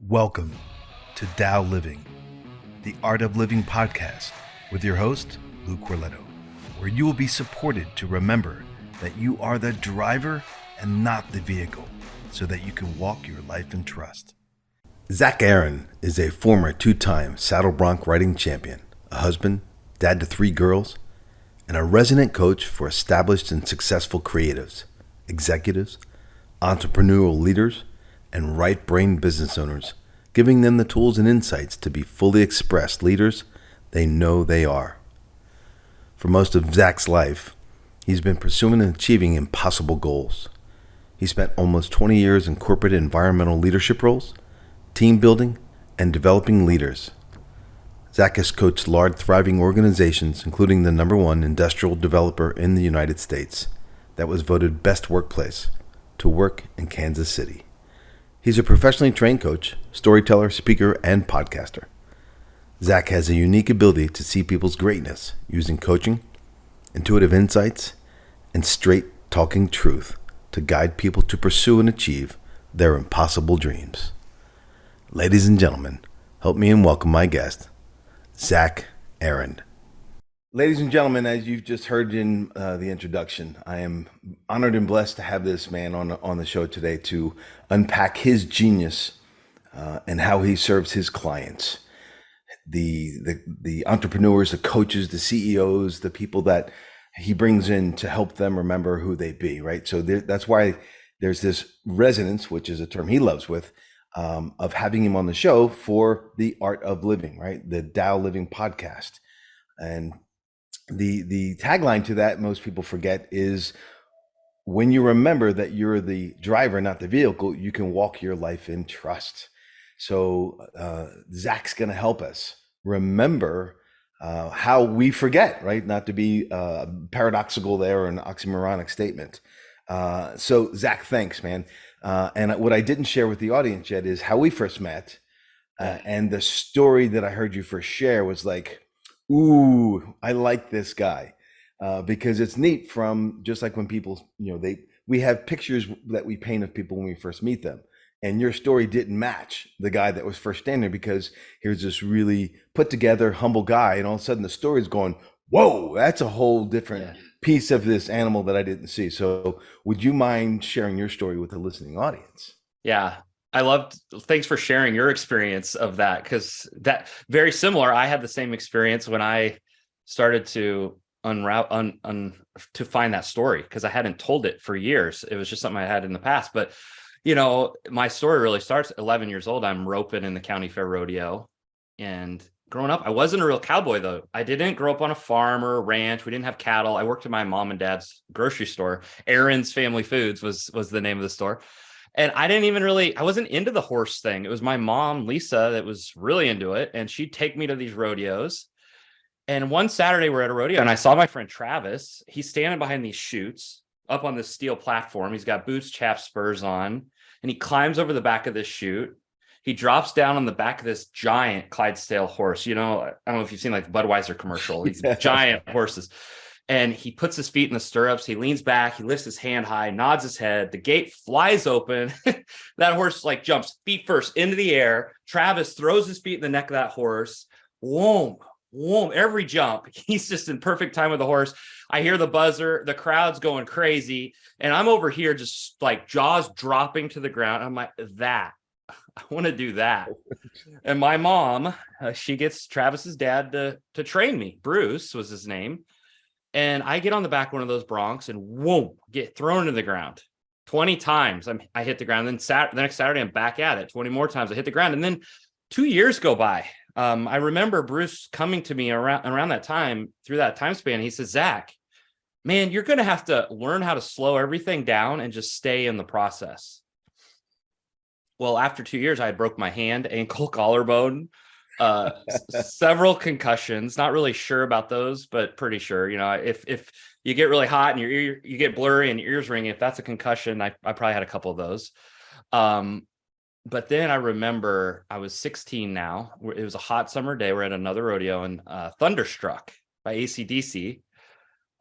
Welcome to Tao Living, the Art of Living podcast with your host, Lou Corletto, where you will be supported to remember that you are the driver and not the vehicle, so that you can walk your life in trust. Zack Arend is a former two-time saddle bronc riding champion, a husband, dad to 3 girls, and a resident coach for established and successful creatives, executives, entrepreneurial leaders, and right-brained business owners, giving them the tools and insights to be fully expressed leaders they know they are. For most of Zack's life, he's been pursuing and achieving impossible goals. He spent almost 20 years in corporate environmental leadership roles, team building, and developing leaders. Zack has coached large, thriving organizations, including the #1 industrial developer in the United States that was voted Best Workplace to Work in Kansas City. He's a professionally trained coach, storyteller, speaker, and podcaster. Zack has a unique ability to see people's greatness using coaching, intuitive insights, and straight talking truth to guide people to pursue and achieve their impossible dreams. Ladies and gentlemen, help me and welcome my guest, Zack Arend. Ladies and gentlemen, as you've just heard in the introduction, I am honored and blessed to have this man on the show today to unpack his genius and how he serves his clients, the entrepreneurs, the coaches, the CEOs, the people that he brings in to help them remember who they be, right? So that's why there's this resonance, which is a term he loves with, of having him on the show for the Art of Living, right? The Tao Living podcast. And the tagline to that, most people forget, is when you remember that you're the driver, not the vehicle, you can walk your life in trust. So Zack's going to help us remember how we forget, right? Not to be paradoxical there or an oxymoronic statement. So Zack, thanks, man. And what I didn't share with the audience yet is how we first met. And the story that I heard you first share was like, ooh, I like this guy, because it's neat. From just like when people, we have pictures that we paint of people when we first meet them, and your story didn't match the guy that was first standing, because here's this really put together, humble guy, and all of a sudden the story's going, whoa, that's a whole different piece of this animal that I didn't see. So would you mind sharing your story with the listening audience? Yeah. Thanks for sharing your experience of that, because that very similar. I had the same experience when I started to to find that story, because I hadn't told it for years. It was just something I had in the past. But, my story really starts at 11 years old. I'm roping in the county fair rodeo. And growing up, I wasn't a real cowboy, though. I didn't grow up on a farm or a ranch. We didn't have cattle. I worked at my mom and dad's grocery store. Arend's Family Foods was the name of the store. And I wasn't into the horse thing. It was my mom, Lisa, that was really into it. And she'd take me to these rodeos. And one Saturday we're at a rodeo and I saw my friend Travis. He's standing behind these chutes up on this steel platform. He's got boots, chaps, spurs on, and he climbs over the back of this chute. He drops down on the back of this giant Clydesdale horse. I don't know if you've seen like the Budweiser commercial, these giant horses. And he puts his feet in the stirrups. He leans back. He lifts his hand high, nods his head. The gate flies open. That horse jumps feet first into the air. Travis throws his feet in the neck of that horse. Whoom, whoom, every jump. He's just in perfect time with the horse. I hear the buzzer. The crowd's going crazy. And I'm over here just jaws dropping to the ground. I'm like, I want to do that. And my mom, she gets Travis's dad to train me. Bruce was his name. And I get on the back of one of those broncs and whoa, get thrown into the ground 20 times. I hit the ground. Then the next Saturday, I'm back at it 20 more times. I hit the ground. And then 2 years go by. I remember Bruce coming to me around that time, through that time span. He says, Zack, man, you're going to have to learn how to slow everything down and just stay in the process. Well, after 2 years, I had broke my hand, ankle, collarbone, several concussions. Not really sure about those, but pretty sure. If you get really hot and you get blurry and your ears ringing, if that's a concussion, I probably had a couple of those. But then I remember I was 16 now. It was a hot summer day. We're at another rodeo, and Thunderstruck by AC/DC.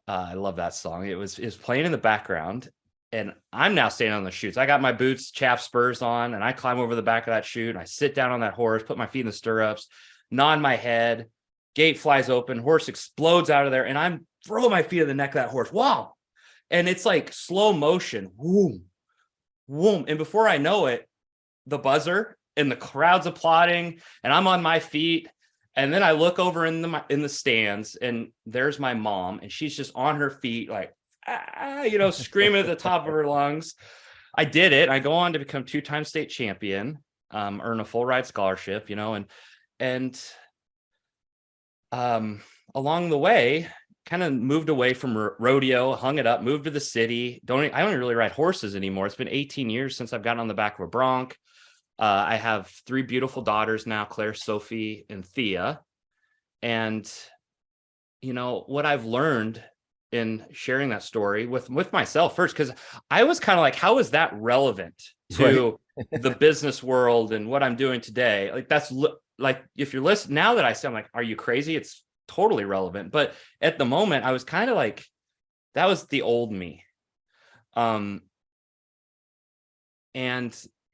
I love that song. It was playing in the background. And I'm now standing on the chutes. I got my boots, chaff spurs on, and I climb over the back of that chute and I sit down on that horse, put my feet in the stirrups, nod my head, gate flies open, horse explodes out of there, and I'm throwing my feet in the neck of that horse. Wow. And it's like slow motion. Whoom, whoom. And before I know it, the buzzer and the crowd's applauding, and I'm on my feet. And then I look over in the stands, and there's my mom, and she's just on her feet, like, screaming at the top of her lungs. I did it. I go on to become 2-time state champion, earn a full ride scholarship, and along the way, kind of moved away from rodeo, hung it up, moved to the city. I don't really ride horses anymore. It's been 18 years since I've gotten on the back of a bronc. I have 3 beautiful daughters now, Claire, Sophie, and Thea. And, what I've learned in sharing that story with myself first, because I was kind of like, how is that relevant to the business world and what I'm doing today? Like, that's like, if you're listening now that I say, I'm like, are you crazy? It's totally relevant. But at the moment, I was kind of like, that was the old me. And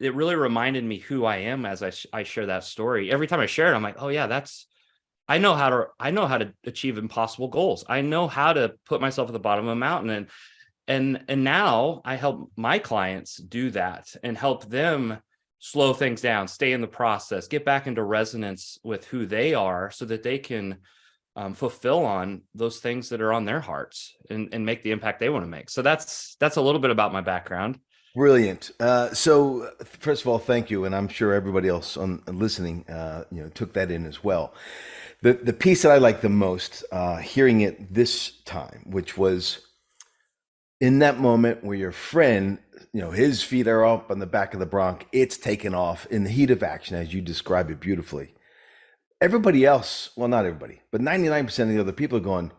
it really reminded me who I am as I share that story. Every time I share it, I'm like, oh yeah, I know how to achieve impossible goals. I know how to put myself at the bottom of a mountain. And now I help my clients do that and help them slow things down, stay in the process, get back into resonance with who they are so that they can fulfill on those things that are on their hearts and make the impact they want to make. So that's a little bit about my background. Brilliant. So first of all, thank you. And I'm sure everybody else on listening, took that in as well. The piece that I like the most, hearing it this time, which was in that moment where your friend, his feet are up on the back of the bronc, it's taken off in the heat of action, as you describe it beautifully. Everybody else, well, not everybody, but 99% of the other people are going,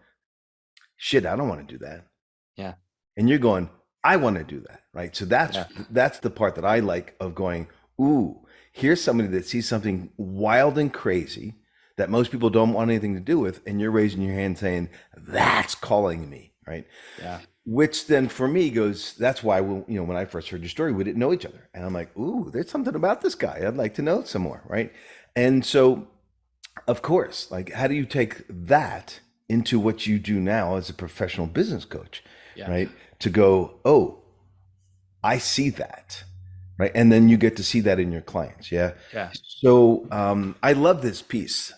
shit, I don't want to do that. Yeah. And you're going, I want to do that, right? So that's the part that I like of going, ooh, here's somebody that sees something wild and crazy that most people don't want anything to do with, and you're raising your hand saying, that's calling me, right? Yeah. Which then for me goes, that's why, when I first heard your story, we didn't know each other. And I'm like, ooh, there's something about this guy I'd like to know some more, right? And so, of course, like, how do you take that into what you do now as a professional business coach, right? To go, oh, I see that, right? And then you get to see that in your clients, yeah? So I love this piece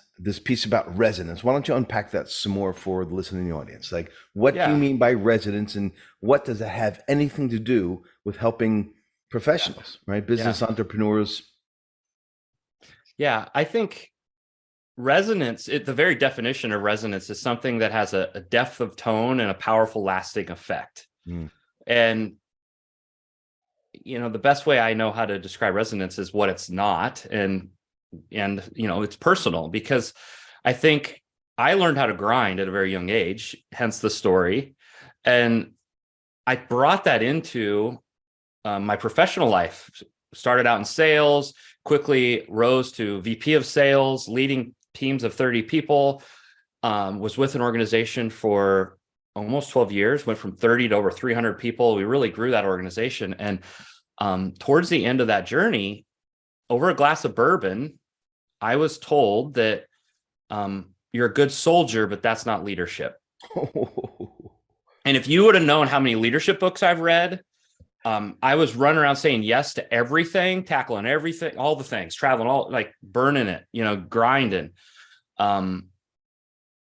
about resonance. Why don't you unpack that some more for the listening audience? Like, what do you mean by resonance, and what does it have anything to do with helping professionals, right? Business entrepreneurs. Yeah, I think resonance, the very definition of resonance is something that has a depth of tone and a powerful lasting effect. And the best way I know how to describe resonance is what it's not, and it's personal, because I think I learned how to grind at a very young age, hence the story, and I brought that into my professional life. Started out in sales, quickly rose to VP of sales, leading teams of 30 people, was with an organization for almost 12 years, went from 30 to over 300 people. We really grew that organization. And towards the end of that journey, over a glass of bourbon, I was told that you're a good soldier, but that's not leadership. And if you would have known how many leadership books I've read, I was running around saying yes to everything, tackling everything, all the things, traveling, all, like, burning it, grinding.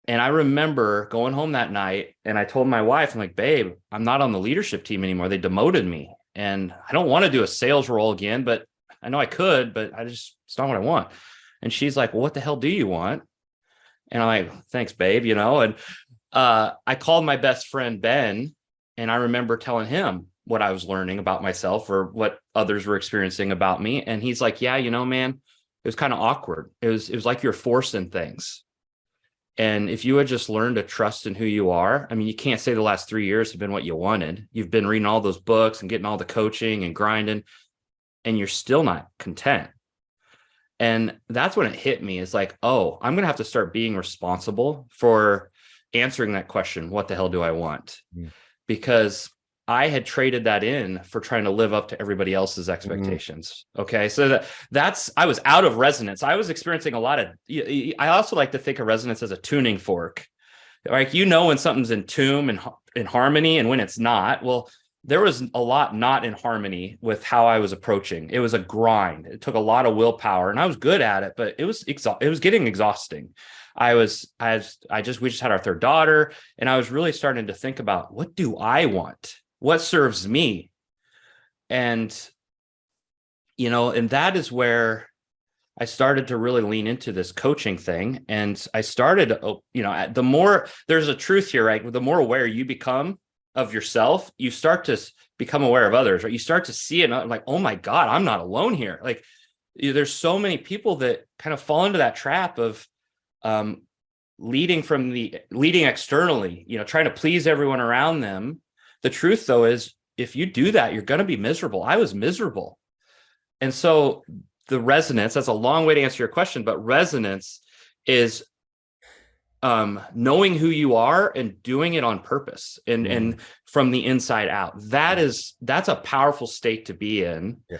And I remember going home that night, and I told my wife, I'm like, babe, I'm not on the leadership team anymore. They demoted me, and I don't want to do a sales role again, but I know I could, but it's not what I want. And she's like, well, what the hell do you want? And I'm like, thanks, babe, and I called my best friend, Ben, and I remember telling him what I was learning about myself or what others were experiencing about me. And he's like, yeah, man, it was kind of awkward. It was like you're forcing things. And if you had just learned to trust in who you are, I mean, you can't say the last 3 years have been what you wanted. You've been reading all those books and getting all the coaching and grinding, and you're still not content. And that's when it hit me. It's like, oh, I'm going to have to start being responsible for answering that question. What the hell do I want? Because I had traded that in for trying to live up to everybody else's expectations. Okay. So that's, I was out of resonance. I was experiencing a lot of, I also like to think of resonance as a tuning fork. Like, when something's in tune and in harmony and when it's not. Well, there was a lot not in harmony with how I was approaching. It was a grind. It took a lot of willpower, and I was good at it, but it was getting exhausting. We just had our third daughter, and I was really starting to think about, what do I want? What serves me? And, and that is where I started to really lean into this coaching thing. And I started, the more, there's a truth here, right? The more aware you become of yourself, you start to become aware of others, right? You start to see it, and like, oh my God, I'm not alone here. Like, there's so many people that kind of fall into that trap of leading externally, trying to please everyone around them. The truth, though, is if you do that, you're going to be miserable. I was miserable. And so the resonance, that's a long way to answer your question, but resonance is knowing who you are and doing it on purpose and from the inside out. That's a powerful state to be in. Yeah.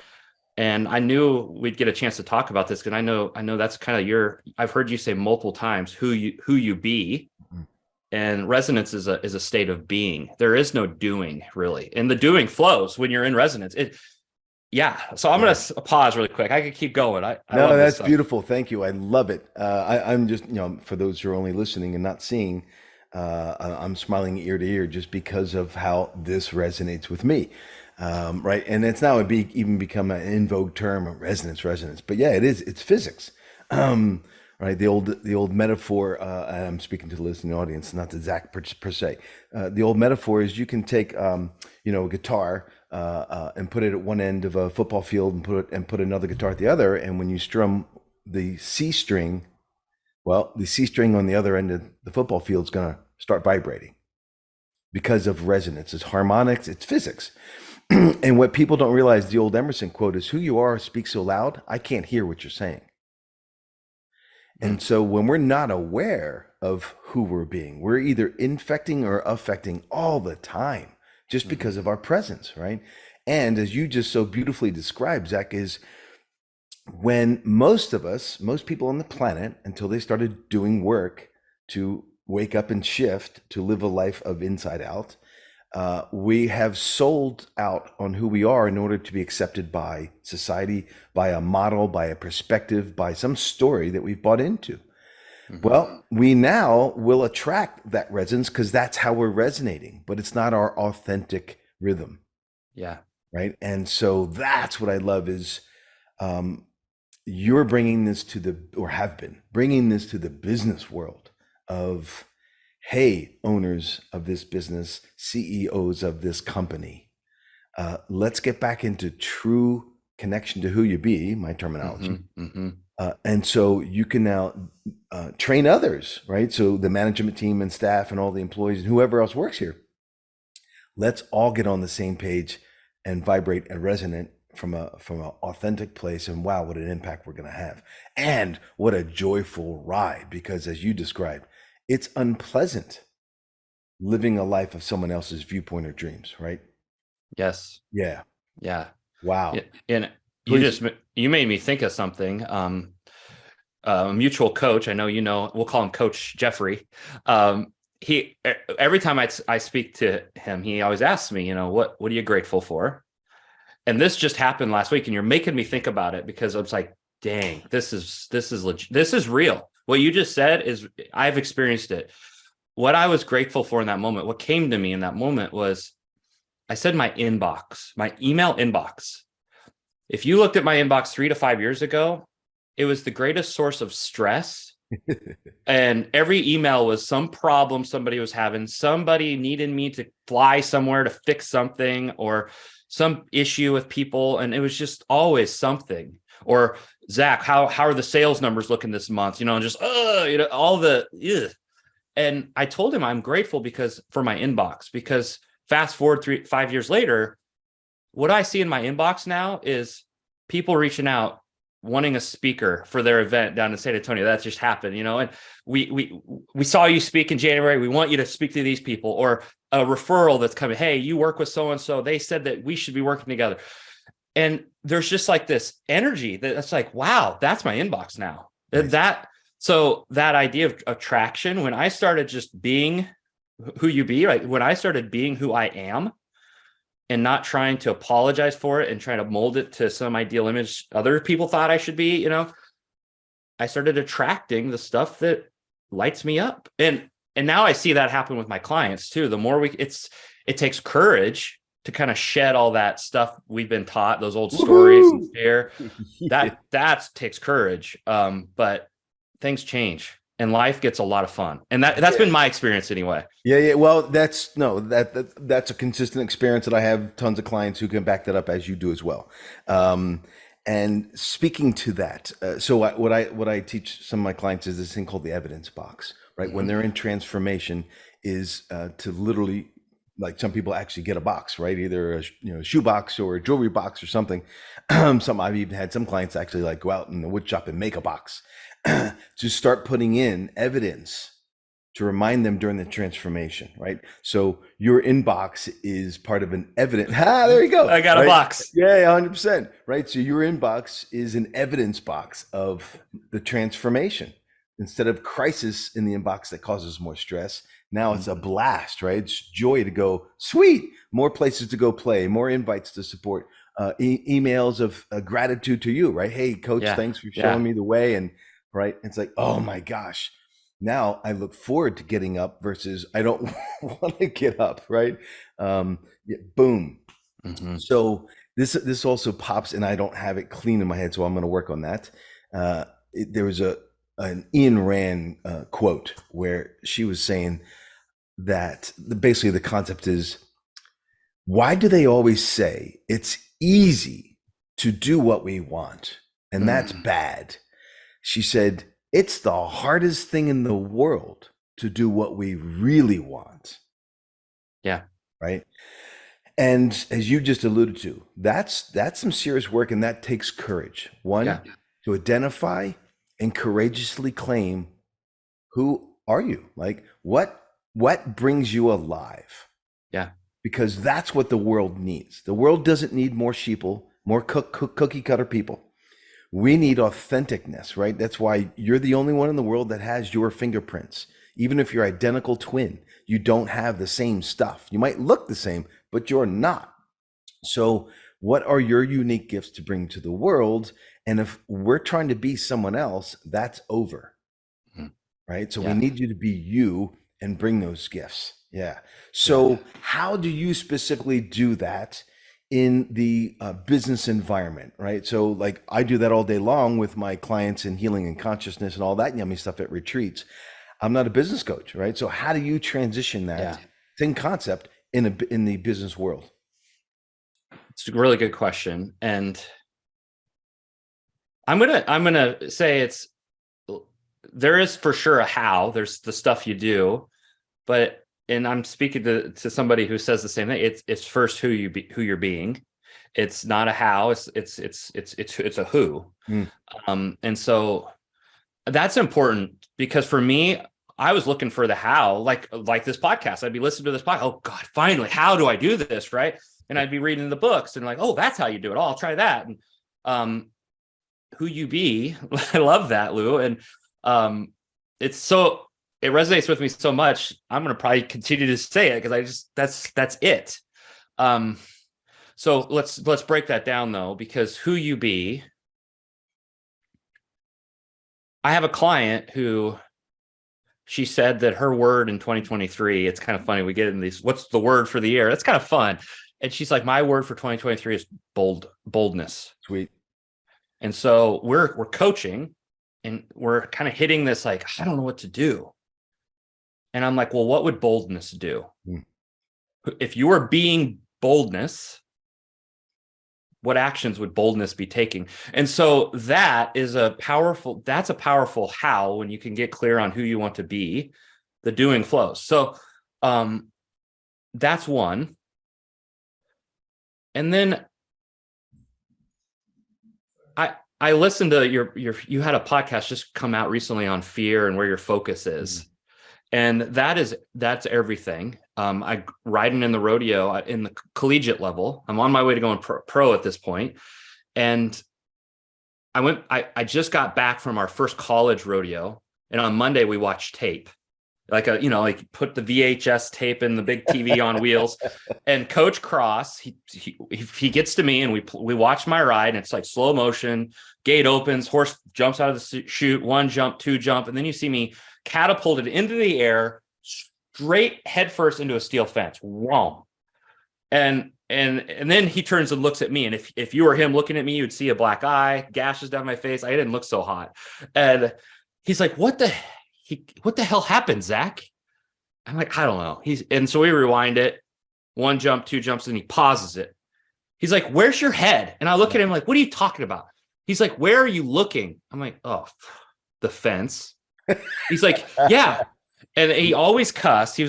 And I knew we'd get a chance to talk about this, because I know that's kind of I've heard you say multiple times who you be. And resonance is a state of being. There is no doing, really. And the doing flows when you're in resonance. So I'm going to pause really quick. I could keep going. No, that's beautiful. Thank you. I love it. I'm just, for those who are only listening and not seeing, I'm smiling ear to ear just because of how this resonates with me. Right. And it's now even become an in vogue term, resonance. But yeah, it is. It's physics. Right. The old metaphor, and I'm speaking to the listening audience, not to Zach per se. The old metaphor is you can take, a guitar, and put it at one end of a football field and put another guitar at the other. And when you strum the C string, the C string on the other end of the football field is going to start vibrating because of resonance. It's harmonics, it's physics. And what people don't realize, the old Emerson quote is, who you are speaks so loud, I can't hear what you're saying. And so when we're not aware of who we're being, we're either infecting or affecting all the time, just because of our presence, right? And as you just so beautifully described, Zach, is when most people on the planet, until they started doing work to wake up and shift, to live a life of inside out, we have sold out on who we are in order to be accepted by society, by a model, by a perspective, by some story that we've bought into. Well, we now will attract that resonance because that's how we're resonating, but it's not our authentic rhythm. Yeah. Right. And so that's what I love is you're bringing this have been bringing this to the business world of, hey, owners of this business, CEOs of this company, let's get back into true connection to who you be, my terminology. And so you can now train others, right? So the management team and staff and all the employees and whoever else works here, let's all get on the same page and vibrate and resonate from an authentic place. And wow, what an impact we're going to have. And what a joyful ride, because as you described, it's unpleasant living a life of someone else's viewpoint or dreams, right? Yes. Yeah. Yeah. Wow. And you made me think of something. A mutual coach, I know, we'll call him Coach Jeffrey. He, every time I speak to him, he always asks me, what are you grateful for? And this just happened last week, and you're making me think about it, because I was like, dang, this is legit. This is real. What you just said is, I've experienced it. What I was grateful for in that moment, what came to me in that moment was, I said my inbox, my email inbox. If you looked at my inbox 3 to 5 years ago, it was the greatest source of stress. And every email was some problem somebody was having. Somebody needed me to fly somewhere to fix something, or some issue with people. And it was just always something. Or, Zach, how are the sales numbers looking this month? And just, all the, ugh. And I told him I'm grateful for my inbox, because fast forward 5 years later, what I see in my inbox now is people reaching out, wanting a speaker for their event down in San Antonio. That just happened, and we saw you speak in January. We want you to speak to these people. Or a referral that's coming. Hey, you work with so-and-so. They said that we should be working together. And there's just like this energy that's like, wow, that's my inbox now. Nice. So that idea of attraction, when I started just being who you be, right? When I started being who I am and not trying to apologize for it and trying to mold it to some ideal image other people thought I should be, I started attracting the stuff that lights me up. And now I see that happen with my clients too. The more it takes courage to kind of shed all that stuff we've been taught, those old stories and fear. Yeah. That takes courage. But things change and life gets a lot of fun. And that's been my experience anyway. Yeah, yeah. Well, that's a consistent experience that I have tons of clients who can back that up as you do as well. And speaking to that, what I teach some of my clients is this thing called the evidence box, right? When they're in transformation, is to literally, like, some people actually get a box, right? Either a shoe box or a jewelry box or something. I've even had some clients actually like go out in the wood shop and make a box to start putting in evidence to remind them during the transformation, right? So your inbox is part of an evidence. There you go. I got right? a box. Yeah, 100%. Right. So your inbox is an evidence box of the transformation. Instead of crisis in the inbox that causes more stress, now it's a blast, right? It's joy to go, sweet, more places to go play, more invites to support, emails of gratitude to you, right? Hey, coach, thanks for showing me the way. And right, it's like, oh my gosh, now I look forward to getting up versus I don't want to get up, right? Boom. So this also pops, and I don't have it clean in my head, so I'm going to work on that. There was an Ayn Rand quote where she was saying that basically the concept is, why do they always say it's easy to do what we want, and that's bad? She said, it's the hardest thing in the world to do what we really want. Yeah. Right. And as you just alluded to, that's some serious work, and that takes courage. One, to identify and courageously claim, who are you? Like, what brings you alive? Yeah. Because that's what the world needs. The world doesn't need more sheeple, more cookie cutter people. We need authenticness, right? That's why you're the only one in the world that has your fingerprints. Even if you're identical twin, you don't have the same stuff. You might look the same, but you're not. So what are your unique gifts to bring to the world? And if we're trying to be someone else, that's over, right? So we need you to be you and bring those gifts. Yeah. So how do you specifically do that in the business environment, right? So like I do that all day long with my clients in healing and consciousness and all that yummy stuff at retreats. I'm not a business coach, right? So how do you transition that same concept in the business world? It's a really good question. And I'm gonna say there is for sure a how. There's the stuff you do, but and I'm speaking to somebody who says the same thing. It's first who you're being. It's not a how. It's a who. And so that's important, because for me, I was looking for the how, like this podcast. I'd be listening to this podcast. Oh God, finally, how do I do this? Right. And I'd be reading the books and like, oh, that's how you do it. Oh, I'll try that. And who you be. I love that, Lou. And it resonates with me so much. I'm going to probably continue to say it because that's it. So let's break that down though, because who you be. I have a client who, she said that her word in 2023, it's kind of funny. We get in these, what's the word for the year? That's kind of fun. And she's like, my word for 2023 is boldness. Sweet. And so we're coaching and we're kind of hitting this, like, I don't know what to do. And I'm like, well, what would boldness do? If you were being boldness, what actions would boldness be taking? And so that's a powerful how, when you can get clear on who you want to be, the doing flows. So that's one. And then I listened to you had a podcast just come out recently on fear and where your focus is. And that's everything. I riding in the rodeo in the collegiate level. I'm on my way to going pro at this point. And I just got back from our first college rodeo. And on Monday we watched tape, like put the VHS tape in the big TV on wheels. And Coach Cross, he gets to me and we watch my ride, and it's like slow motion, gate opens, horse jumps out of the chute, one jump, two jump. And then you see me catapulted into the air, straight headfirst into a steel fence. Wrong. And then he turns and looks at me. And if you were him looking at me, you'd see a black eye, gashes down my face. I didn't look so hot. And he's like, what the hell happened, Zach? I'm like, I don't know. And so we rewind it, one jump, two jumps, and he pauses it. He's like, where's your head? And I look at him like, what are you talking about? He's like, where are you looking? I'm like, oh, the fence. He's like, yeah. And he always cussed. He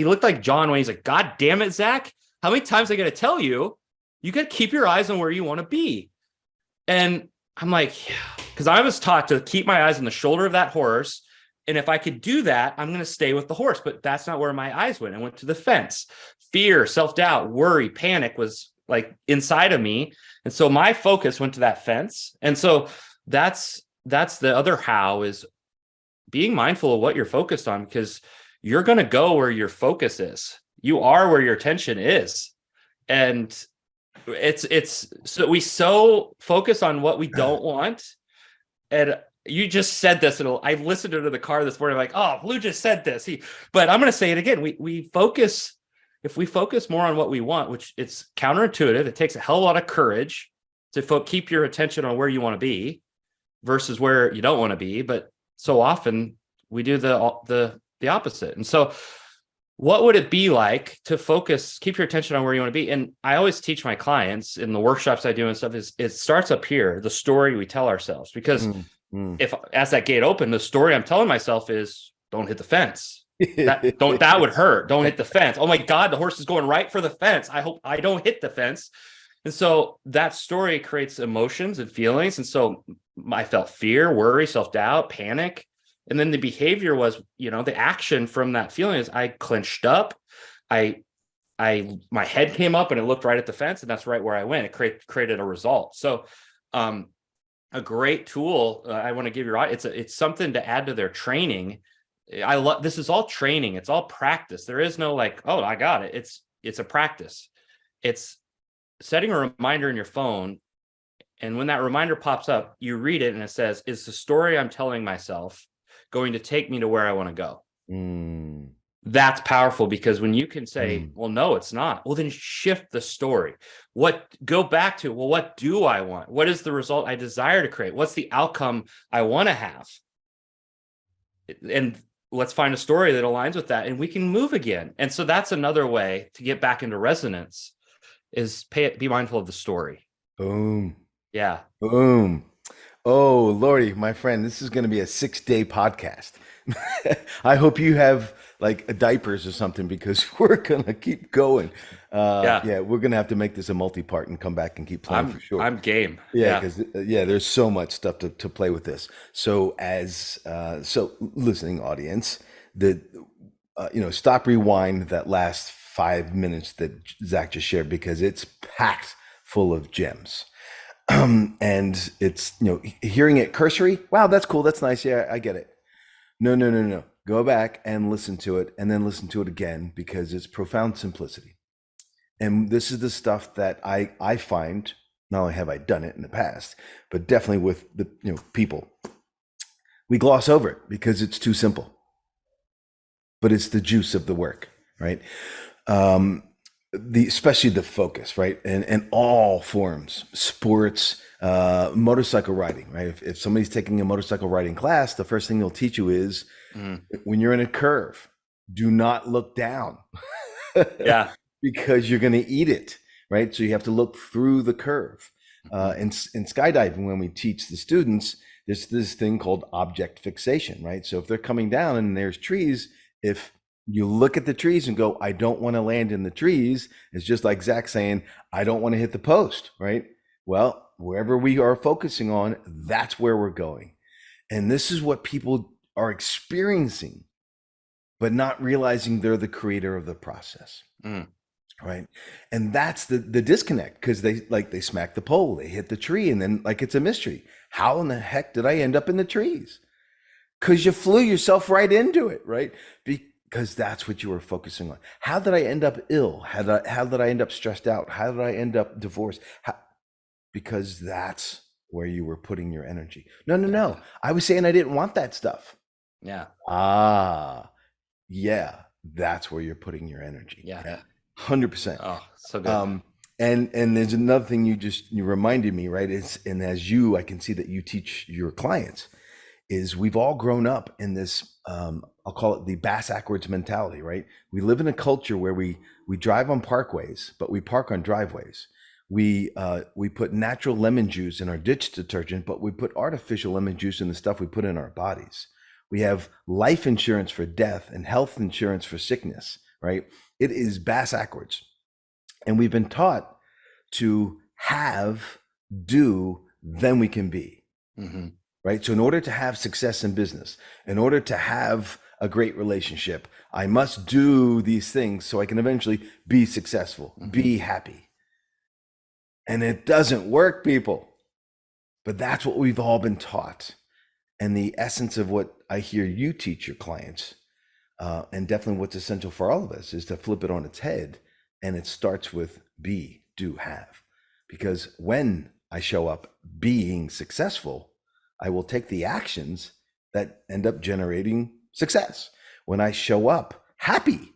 looked like John Wayne. He's like, God damn it, Zach. How many times I got to tell you, you got to keep your eyes on where you want to be. And I'm like, yeah, because I was taught to keep my eyes on the shoulder of that horse. And if I could do that, I'm going to stay with the horse. But that's not where my eyes went. I went to the fence. Fear, self-doubt, worry, panic was like inside of me. And so my focus went to that fence. And so that's the other how is being mindful of what you're focused on, because you're going to go where your focus is. You are where your attention is. And it's so we so focus on what we don't want. And you just said this, and I listened to it in the car this morning, like, oh, Blue just said this. But I'm going to say it again. We focus, if we focus more on what we want, which it's counterintuitive, it takes a hell of a lot of courage to keep your attention on where you want to be versus where you don't want to be. But so often we do the opposite. And so what would it be like to focus, keep your attention on where you want to be? And I always teach my clients in the workshops I do and stuff is it starts up here, the story we tell ourselves, because if as that gate opened, the story I'm telling myself is don't hit the fence. That would hurt. Don't hit the fence. Oh my God, the horse is going right for the fence. I hope I don't hit the fence. And so that story creates emotions and feelings. And so I felt fear, worry, self-doubt, panic. And then the behavior was, the action from that feeling is I clenched up. My head came up and it looked right at the fence, and that's right where I went. It created a result. So, a great tool I want to give your audience. It's something to add to their training. I love, this is all training. It's all practice. There is no like, oh, I got it. It's a practice. It's setting a reminder in your phone. And when that reminder pops up, you read it and it says, is the story I'm telling myself going to take me to where I want to go? That's powerful, because when you can say, well, no, it's not. Well, then shift the story. Go back to, well, what do I want? What is the result I desire to create? What's the outcome I want to have? And let's find a story that aligns with that, and we can move again. And so that's another way to get back into resonance is be mindful of the story. Boom. Yeah. Boom. Oh, Lordy, my friend, this is going to be a 6-day podcast. I hope you have like diapers or something, because we're going to keep going. Yeah, we're going to have to make this a multi-part and come back and keep playing for sure. I'm game. Yeah, because there's so much stuff to play with this. So so listening audience, stop, rewind that last 5 minutes that Zach just shared, because it's packed full of gems. And it's, hearing it cursory. Wow, that's cool. That's nice. Yeah, I get it. No. Go back and listen to it, and then listen to it again, because it's profound simplicity. And this is the stuff that I find, not only have I done it in the past, but definitely with the people, we gloss over it because it's too simple. But it's the juice of the work, right? Especially the focus, right? And all forms, sports, motorcycle riding, right? If somebody's taking a motorcycle riding class, the first thing they'll teach you is when you're in a curve, do not look down. Yeah. Because you're going to eat it, right? So you have to look through the curve. In skydiving, when we teach the students, there's this thing called object fixation, right? So if they're coming down and there's trees, if you look at the trees and go, I don't want to land in the trees, it's just like Zach saying, I don't want to hit the post, right? Well, wherever we are focusing on, that's where we're going. And this is what people are experiencing but not realizing they're the creator of the process. Mm. Right. And that's the disconnect, because they smack the pole, they hit the tree, and then like it's a mystery. How in the heck did I end up in the trees? Because you flew yourself right into it, right? Because that's what you were focusing on. How did I end up ill? How did I end up stressed out? How did I end up divorced? Because that's where you were putting your energy. No. I was saying I didn't want that stuff. Yeah. Yeah. That's where you're putting your energy. Yeah. 100%. Oh, so good. And there's another thing you reminded me, right? And as I can see that you teach your clients, is we've all grown up in this, I'll call it the backwards mentality, right? We live in a culture where we drive on parkways, but we park on driveways. We put natural lemon juice in our ditch detergent, but we put artificial lemon juice in the stuff we put in our bodies. We have life insurance for death and health insurance for sickness, right? It is backwards. And we've been taught to have, do, then we can be. Mm-hmm. Right? So in order to have success in business, in order to have a great relationship, I must do these things so I can eventually be successful, be happy. And it doesn't work, people. But that's what we've all been taught. And the essence of what I hear you teach your clients, and definitely what's essential for all of us, is to flip it on its head. And it starts with be, do, have. Because when I show up being successful, I will take the actions that end up generating success. When I show up happy,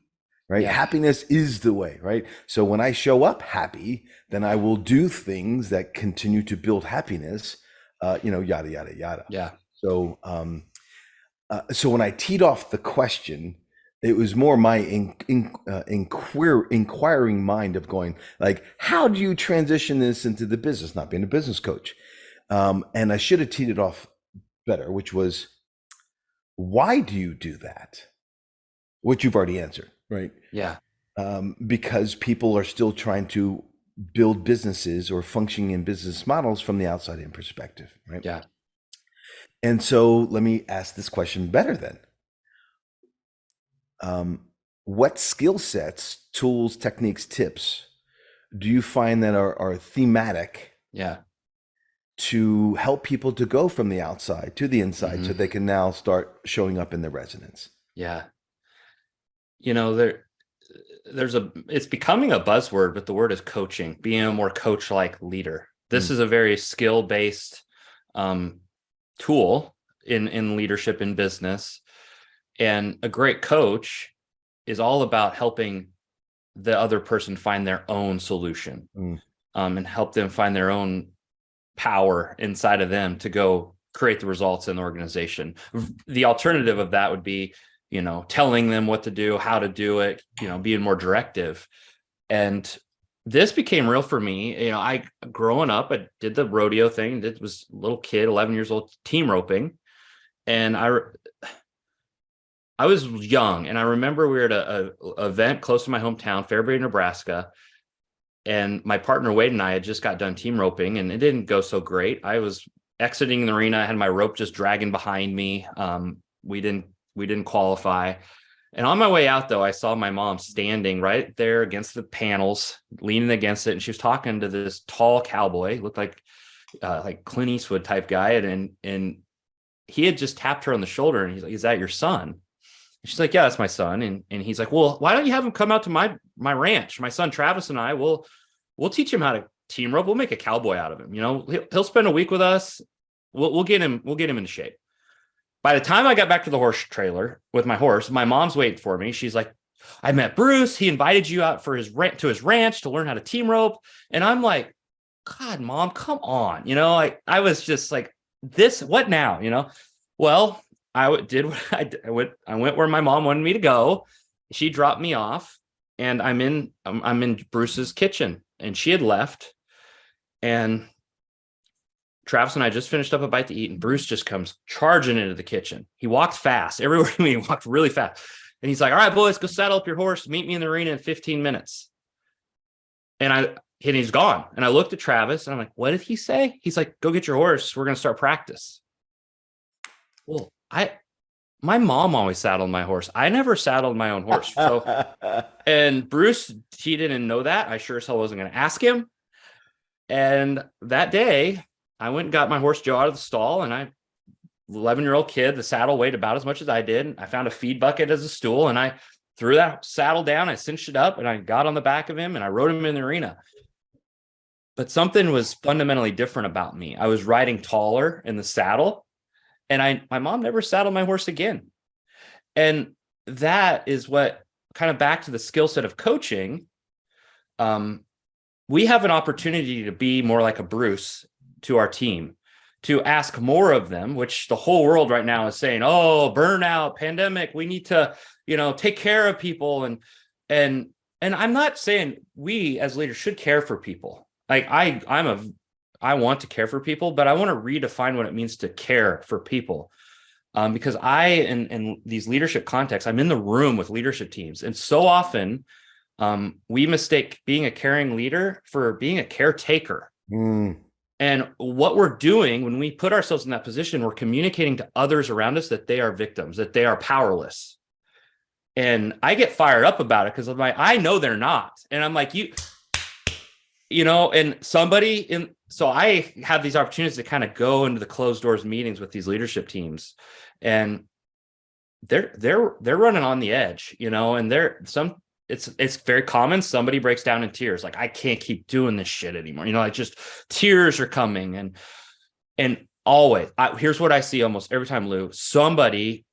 right? Yeah. Happiness is the way, right? So when I show up happy, then I will do things that continue to build happiness, yada, yada, yada. Yeah. So, so when I teed off the question, it was more my inquiring mind of going like, how do you transition this into the business, not being a business coach? And I should have teed it off better, which was, why do you do that? Which you've already answered, right? Yeah. Because people are still trying to build businesses or functioning in business models from the outside in perspective, right? Yeah. And so let me ask this question better then. What skill sets, tools, techniques, tips do you find that are thematic? Yeah. To help people to go from the outside to the inside, so they can now start showing up in their resonance? Yeah. It's becoming a buzzword, but the word is coaching, being a more coach-like leader. This is a very skill-based tool in leadership in business. And a great coach is all about helping the other person find their own solution, and help them find their own power inside of them to go create the results in the organization. The alternative of that would be, telling them what to do, how to do it, being more directive. And this became real for me. I growing up, I did the rodeo thing. It was a little kid, 11 years old, team roping. And I was young, and I remember we were at a event close to my hometown, Fairbury, Nebraska. And my partner Wade and I had just got done team roping, and it didn't go so great. I was exiting the arena. I had my rope just dragging behind me. We didn't qualify. And on my way out, though, I saw my mom standing right there against the panels, leaning against it, and she was talking to this tall cowboy, looked like Clint Eastwood type guy, and he had just tapped her on the shoulder, and he's like, "Is that your son?" She's like, "Yeah, that's my son." And he's like, "Well, why don't you have him come out to my ranch? My son Travis and I we'll teach him how to team rope. We'll make a cowboy out of him. He'll spend a week with us. We'll get him into shape." By the time I got back to the horse trailer with my horse, my mom's waiting for me. She's like, "I met Bruce. He invited you out for his ranch to learn how to team rope." And I'm like, "God, Mom, come on." I was just like, "This, what now?" Well, I went where my mom wanted me to go. She dropped me off, and I'm in Bruce's kitchen, and she had left. And Travis and I just finished up a bite to eat, and Bruce just comes charging into the kitchen. He walked fast everywhere. He walked really fast, and he's like, "All right, boys, go saddle up your horse. Meet me in the arena in 15 minutes." And he's gone. And I looked at Travis, and I'm like, "What did he say?" He's like, "Go get your horse. We're going to start practice." Well, my mom always saddled my horse. I never saddled my own horse. So, and Bruce, he didn't know that. I sure as hell wasn't going to ask him. And that day, I went and got my horse Joe out of the stall, and 11-year-old kid, the saddle weighed about as much as I did. I found a feed bucket as a stool, and I threw that saddle down. I cinched it up, and I got on the back of him, and I rode him in the arena. But something was fundamentally different about me. I was riding taller in the saddle, and my mom never saddled my horse again. And that is what kind of back to the skill set of coaching. We have an opportunity to be more like a Bruce to our team, to ask more of them, which the whole world right now is saying, oh, burnout, pandemic, we need to, take care of people. And I'm not saying we as leaders should care for people. Like I want to care for people, but I want to redefine what it means to care for people. Because in these leadership contexts, I'm in the room with leadership teams. And so often we mistake being a caring leader for being a caretaker. And what we're doing when we put ourselves in that position, we're communicating to others around us that they are victims, that they are powerless. And I get fired up about it because I'm like, I know they're not. And I'm like, and so I have these opportunities to kind of go into the closed doors meetings with these leadership teams, and they're running on the edge, and it's very common. Somebody breaks down in tears. Like, I can't keep doing this shit anymore. Like just tears are coming. And always, here's what I see almost every time, Lou, somebody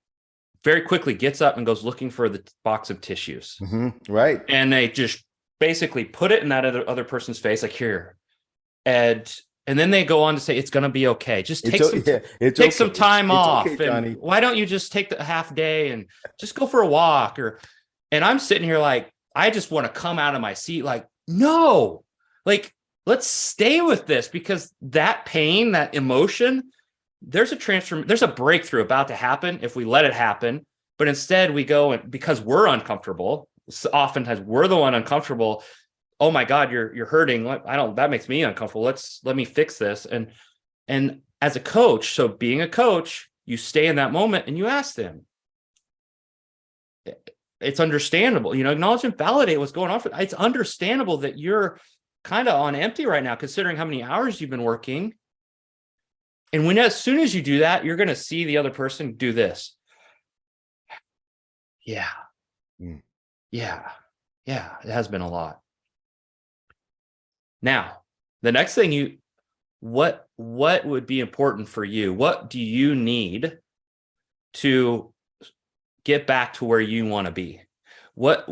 very quickly gets up and goes looking for the box of tissues. Mm-hmm. Right. And they just basically put it in that other person's face, like, here. And then they go on to say, it's going to be okay. Just take some time off. Okay, Johnny. And why don't you just take the half day and just go for a walk? And I'm sitting here like, I just want to come out of my seat. Like, no, like, let's stay with this, because that pain, that emotion, there's a breakthrough about to happen if we let it happen. But instead we go, and because we're uncomfortable, so oftentimes we're the one uncomfortable. Oh my God, you're hurting. That makes me uncomfortable. Let me fix this. And as a coach, so being a coach, you stay in that moment and you ask them. It's understandable, acknowledge and validate what's going on. It's understandable that you're kind of on empty right now, considering how many hours you've been working. And as soon as you do that, you're going to see the other person do this. Yeah. Yeah. It has been a lot. Now, the next thing what would be important for you? What do you need to get back to where you want to be? What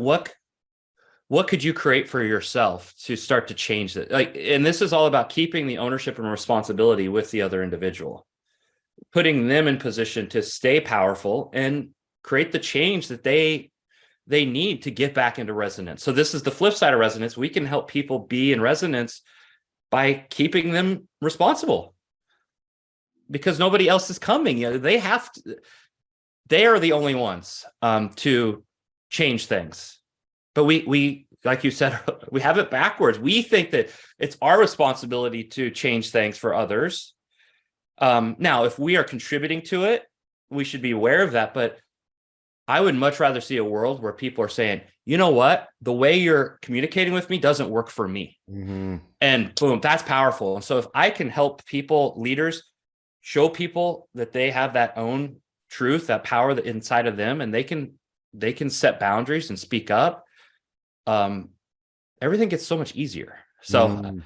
could you create for yourself to start to change that? And this is all about keeping the ownership and responsibility with the other individual, putting them in position to stay powerful and create the change that they need to get back into resonance. So this is the flip side of resonance. We can help people be in resonance by keeping them responsible, because nobody else is coming. They have to. They are the only ones to change things. But we, like you said, we have it backwards. We think that it's our responsibility to change things for others. Now, if we are contributing to it, we should be aware of that. But I would much rather see a world where people are saying, you know what, the way you're communicating with me doesn't work for me. Mm-hmm. And boom, that's powerful. And so if I can help people, leaders, show people that they have that own truth, that power that inside of them, and they can set boundaries and speak up, everything gets so much easier. So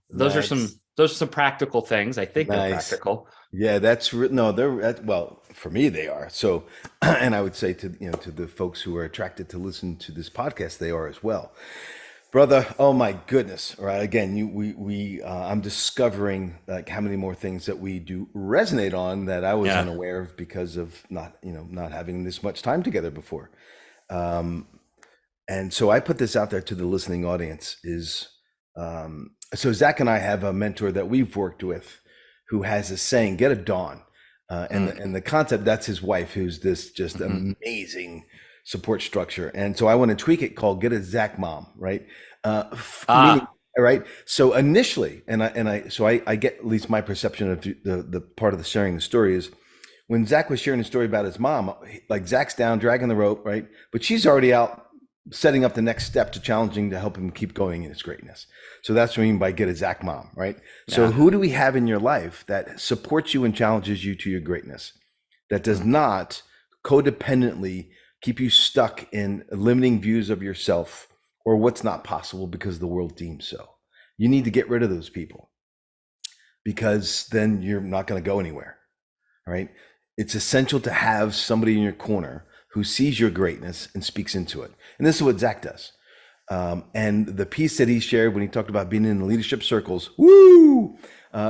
those are some practical things. I think they're practical. Yeah, well, for me they are. So, and I would say to the folks who are attracted to listen to this podcast, they are as well. Brother, oh my goodness. All right. Again, I'm discovering like how many more things that we do resonate on that I was unaware of because of not having this much time together before. And so I put this out there to the listening audience so Zach and I have a mentor that we've worked with who has a saying, get a Dawn. And the concept, that's his wife, who's this just amazing support structure. And so I want to tweak it, called get a Zack Mom, right? Meaning, right. So initially, I get, at least my perception of the part of the sharing the story is, when Zach was sharing a story about his mom, like Zach's down, dragging the rope, right? But she's already out setting up the next step to challenging to help him keep going in his greatness. So that's what I mean by get a Zach mom, right? So who do we have in your life that supports you and challenges you to your greatness? That does not codependently keep you stuck in limiting views of yourself or what's not possible because the world deems so. You need to get rid of those people, because then you're not going to go anywhere, right? It's essential to have somebody in your corner who sees your greatness and speaks into it. And this is what Zach does. And the piece that he shared when he talked about being in the leadership circles, woo!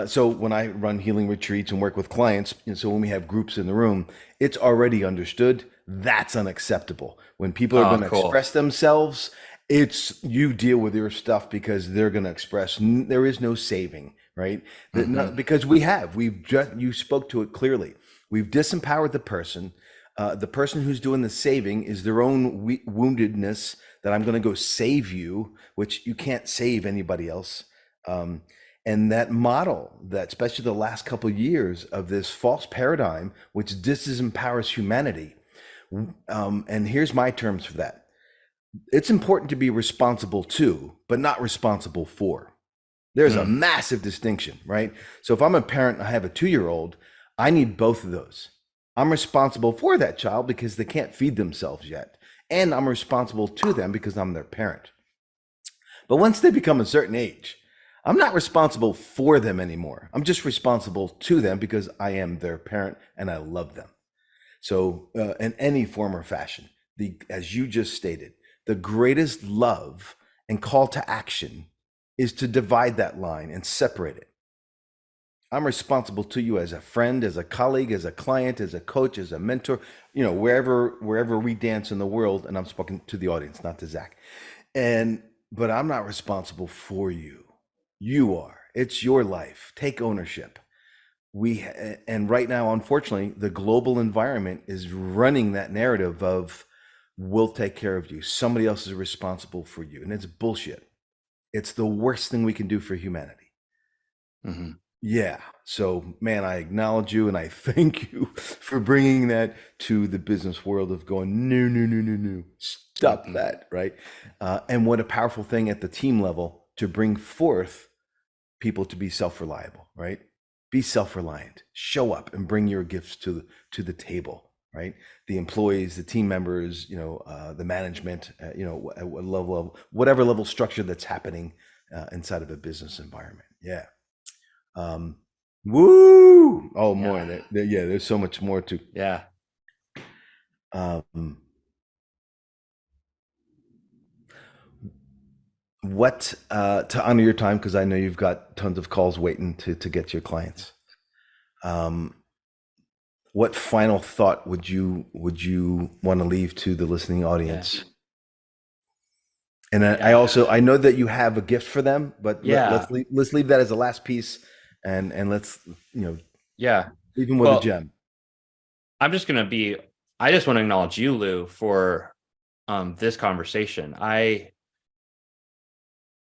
So when I run healing retreats and work with clients, and so when we have groups in the room, it's already understood that's unacceptable. When people are going to express themselves, it's you deal with your stuff because they're going to express. There is no saving, right? Because you spoke to it clearly. We've disempowered the person. The person who's doing the saving is their own woundedness, that I'm going to go save you, which you can't save anybody else. And that model, that especially the last couple of years of this false paradigm, which disempowers humanity. And here's my terms for that. It's important to be responsible to, but not responsible for. There's a massive distinction, right? So if I'm a parent and I have a 2-year-old, I need both of those. I'm responsible for that child because they can't feed themselves yet. And I'm responsible to them because I'm their parent. But once they become a certain age, I'm not responsible for them anymore. I'm just responsible to them because I am their parent and I love them. So in any form or fashion, as you just stated, the greatest love and call to action is to divide that line and separate it. I'm responsible to you as a friend, as a colleague, as a client, as a coach, as a mentor, wherever we dance in the world. And I'm speaking to the audience, not to Zach. But I'm not responsible for you. You are. It's your life. Take ownership. And right now, unfortunately, the global environment is running that narrative of we'll take care of you. Somebody else is responsible for you. And it's bullshit. It's the worst thing we can do for humanity. Mm-hmm. Yeah. So, man, I acknowledge you and I thank you for bringing that to the business world of going, no, stop that, right? And what a powerful thing at the team level to bring forth people to be self-reliable, right? Be self-reliant, show up and bring your gifts to the table, right? The employees, the team members, the management, at whatever level structure that's happening inside of a business environment. Yeah. Woo! Oh, more. There's so much more to. Yeah. What to honor your time, because I know you've got tons of calls waiting to get to your clients. What final thought would you want to leave to the listening audience? Yeah. And I know that you have a gift for them, but let's leave that as the last piece, and let's leave them with a gem. I just want to acknowledge you, Lou, for this conversation.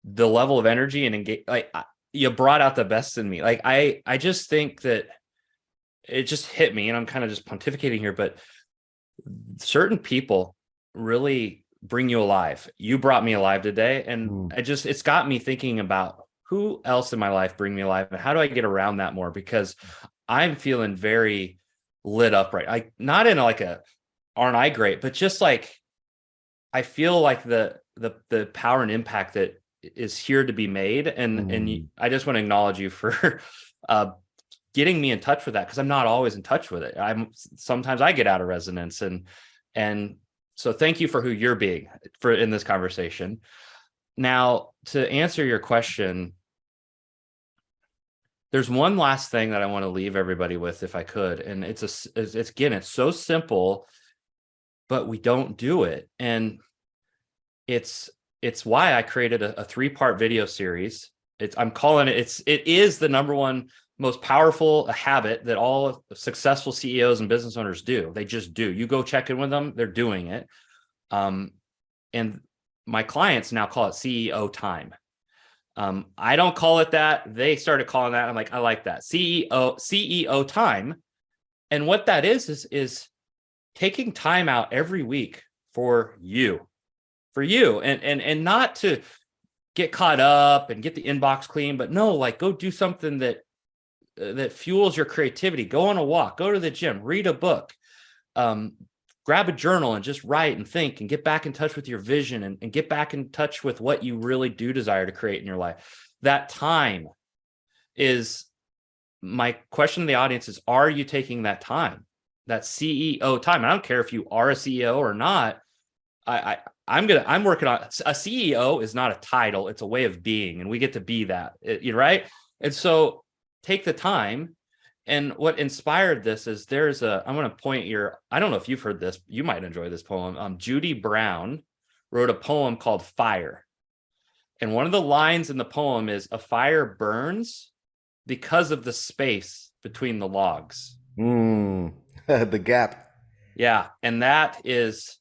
The level of energy and engage, you brought out the best in me. I just think that it just hit me, and I'm kind of just pontificating here, but certain people really bring you alive. You brought me alive today. And it's got me thinking about who else in my life bring me alive and how do I get around that more? Because I'm feeling very lit up, right? Not in aren't I great, but just I feel like the power and impact that is here to be made. And I just want to acknowledge you for getting me in touch with that, because I'm not always in touch with it. Sometimes I get out of resonance, and so thank you for who you're being in this conversation. Now, to answer your question, there's one last thing that I want to leave everybody with, if I could, and it's so simple, but we don't do it, and it's why I created a 3-part video series. I'm calling it. It is the number one most powerful habit that all successful CEOs and business owners do. They just do. You go check in with them, they're doing it. And my clients now call it CEO time. I don't call it that. They started calling that. I'm like, I like that. CEO time. And what that is taking time out every week for you, and not to get caught up and get the inbox clean, but no, like go do something that fuels your creativity. Go on a walk, go to the gym, read a book, grab a journal and just write and think and get back in touch with your vision and get back in touch with what you really do desire to create in your life. That time is my question to the audience is, are you taking that time, that CEO time? I don't care if you are a CEO or not. I'm working on a CEO is not a title. It's a way of being. And we get to be that, right? And so take the time. And what inspired this is I'm going to point I don't know if you've heard this, you might enjoy this poem. Judy Brown wrote a poem called Fire. And one of the lines in the poem is, a fire burns because of the space between the logs. The gap. Yeah. And that is,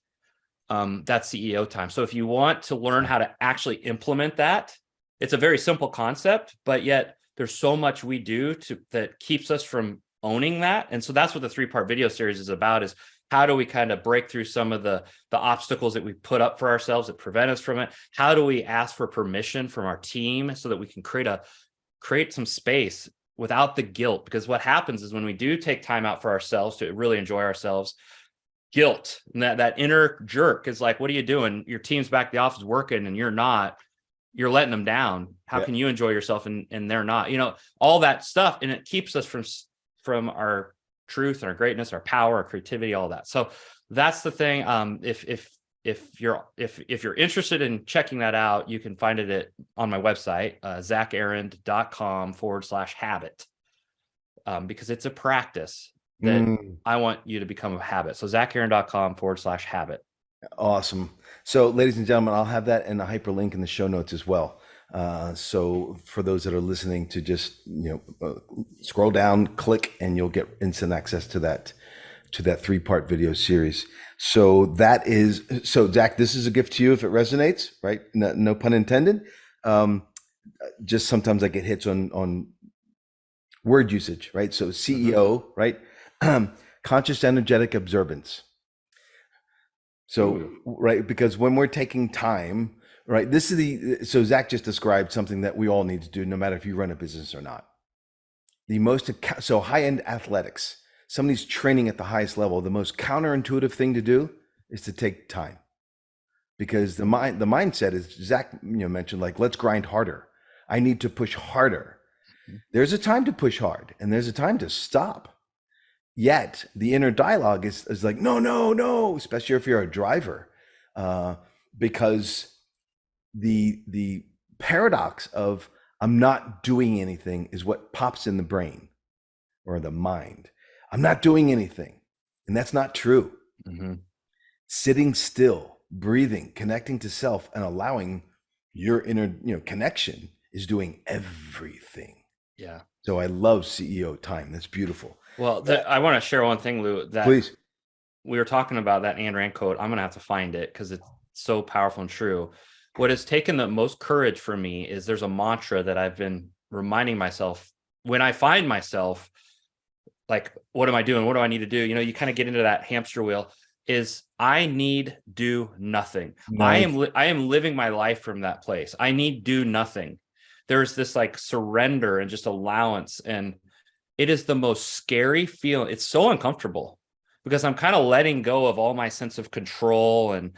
that's CEO time. So if you want to learn how to actually implement that, it's a very simple concept, but yet there's so much we do that keeps us from owning that. And so that's what the 3-part video series is about, is how do we kind of break through some of the obstacles that we put up for ourselves that prevent us from it? How do we ask for permission from our team so that we can create some space without the guilt? Because what happens is when we do take time out for ourselves to really enjoy ourselves, guilt and that inner jerk is like, what are you doing? Your team's back at the office working and you're not. You're letting them down. How can you enjoy yourself and they're not? All that stuff, and it keeps us from our truth and our greatness, our power, our creativity, all that. So that's the thing. If you're interested in checking that out, you can find it on my website, zackarend.com/habit, because it's a practice that I want you to become a habit. So zackarend.com/habit. Awesome. So ladies and gentlemen, I'll have that in a hyperlink in the show notes as well. So for those that are listening, to just, scroll down, click, and you'll get instant access to that 3-part video series. So Zach, this is a gift to you if it resonates, right? No pun intended. Just sometimes I get hits on word usage, right? So CEO, right? Conscious energetic observance. So, right, because when we're taking time, right, so Zach just described something that we all need to do, no matter if you run a business or not. So high-end athletics, somebody's training at the highest level, the most counterintuitive thing to do is to take time, because the mindset is, Zach mentioned, like, let's grind harder. I need to push harder. There's a time to push hard and there's a time to stop. Yet the inner dialogue is like, no, especially if you're a driver, because the paradox of I'm not doing anything is what pops in the brain or the mind. I'm not doing anything. And that's not true. Mm-hmm. Sitting still, breathing, connecting to self, and allowing your inner connection is doing everything. Yeah. So I love CEO time. That's beautiful. Well, I want to share one thing, Lou, that please. We were talking about that Ayn Rand quote. I'm going to have to find it because it's so powerful and true. What has taken the most courage for me is there's a mantra that I've been reminding myself when I find myself like, what am I doing? What do I need to do? You kind of get into that hamster wheel, is I need do nothing. Nice. I am living my life from that place. I need do nothing. There's this like surrender and just allowance, and it is the most scary feeling. It's so uncomfortable because I'm kind of letting go of all my sense of control and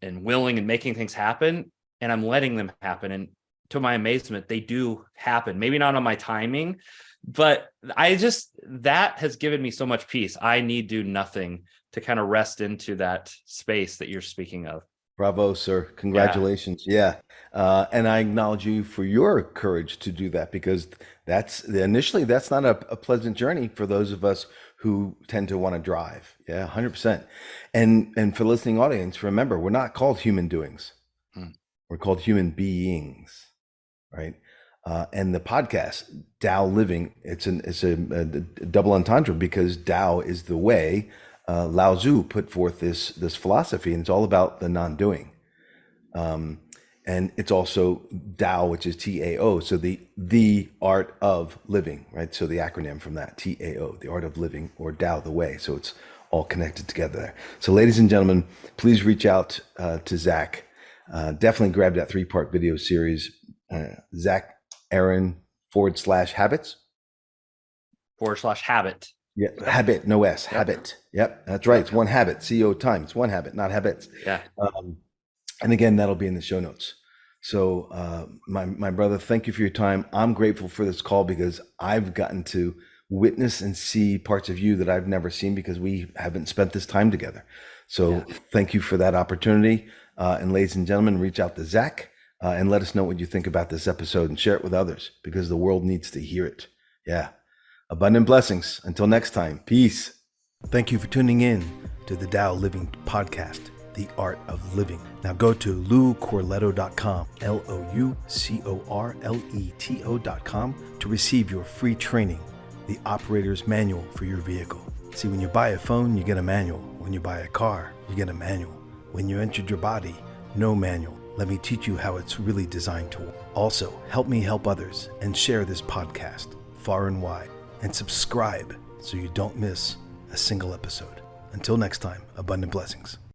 willing and making things happen. And I'm letting them happen. And to my amazement, they do happen. Maybe not on my timing, but that has given me so much peace. I need do nothing to kind of rest into that space that you're speaking of. Bravo, sir. Congratulations. Yeah. And I acknowledge you for your courage to do that, because that's not a pleasant journey for those of us who tend to want to drive. Yeah, 100%. And for the listening audience, remember, we're not called human doings. We're called human beings, right? And the podcast, Tao Living, it's a double entendre, because Tao is the way. Lao Tzu put forth this philosophy, and it's all about the non-doing. And it's also Tao, which is TAO. So the art of living, right? So the acronym from that, TAO, the art of living, or Tao, the way. So it's all connected together there. So ladies and gentlemen, please reach out to Zack. Definitely grab that 3-part video series, Zack Arend /habits. /habit. Yeah, habit, no S, habit. Yep, that's right. It's one habit, CO time. It's one habit, not habits. Yeah. And again, that'll be in the show notes. So my brother, thank you for your time. I'm grateful for this call because I've gotten to witness and see parts of you that I've never seen because we haven't spent this time together. So thank you for that opportunity. And ladies and gentlemen, reach out to Zack and let us know what you think about this episode and share it with others because the world needs to hear it. Yeah. Abundant blessings. Until next time. Peace. Thank you for tuning in to the Tao Living Podcast, The Art of Living. Now go to loucorletto.com, LOUCORLETO.com to receive your free training, the operator's manual for your vehicle. See, when you buy a phone, you get a manual. When you buy a car, you get a manual. When you entered your body, no manual. Let me teach you how it's really designed to work. Also, help me help others and share this podcast far and wide. And subscribe so you don't miss a single episode. Until next time, abundant blessings.